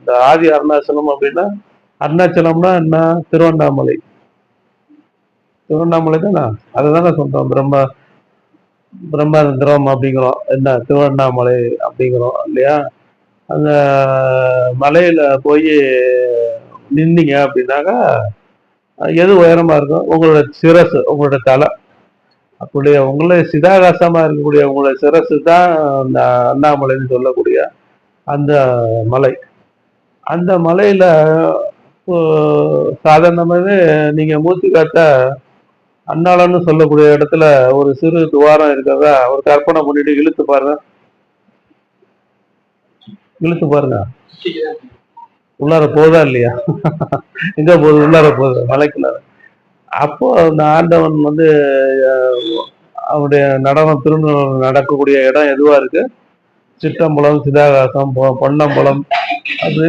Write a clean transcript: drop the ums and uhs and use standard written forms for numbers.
இந்த ஆதி அருணாச்சலம் அப்படின்னா, அருணாச்சலம்னா என்ன? திருவண்ணாமலை. திருவண்ணாமலை தானே? அதுதானே சொல்றோம். பிரம்மரந்திரம் அப்படிங்கிறோம். என்ன திருவண்ணாமலை அப்படிங்கிறோம் இல்லையா? அந்த மலையில போய் நின்னீங்க அப்படின்னாக்கா, எது உயரமா இருக்கும்? உங்களோட சிரசு, உங்களோட தலை. அப்படியே உங்களே சிதாகாசமா இருக்கக்கூடிய உங்களோட சிரசு தான் அந்த அண்ணாமலைன்னு சொல்லக்கூடிய அந்த மலை. அந்த மலையில இப்போ சாதாரணமாவே நீங்க மூச்சு காத்தா அன்னாளன்னு சொல்லக்கூடிய இடத்துல ஒரு சிறு துவாரம் இருக்கிறதா ஒரு கற்பனை பண்ணிட்டு இழுத்து பாருங்க. இழுத்து பாருங்க. உள்ளார போதா இல்லையா? எங்க போகுது? உள்ளார போகுது மலைக்குள்ளார. அப்போ அந்த ஆண்டவன் வந்து அவருடைய நடனம் திருநூறு நடக்கக்கூடிய இடம் எதுவா இருக்கு? சிற்றம்பலம், சிதாகாசம், பொன்னம்பலம் அப்படி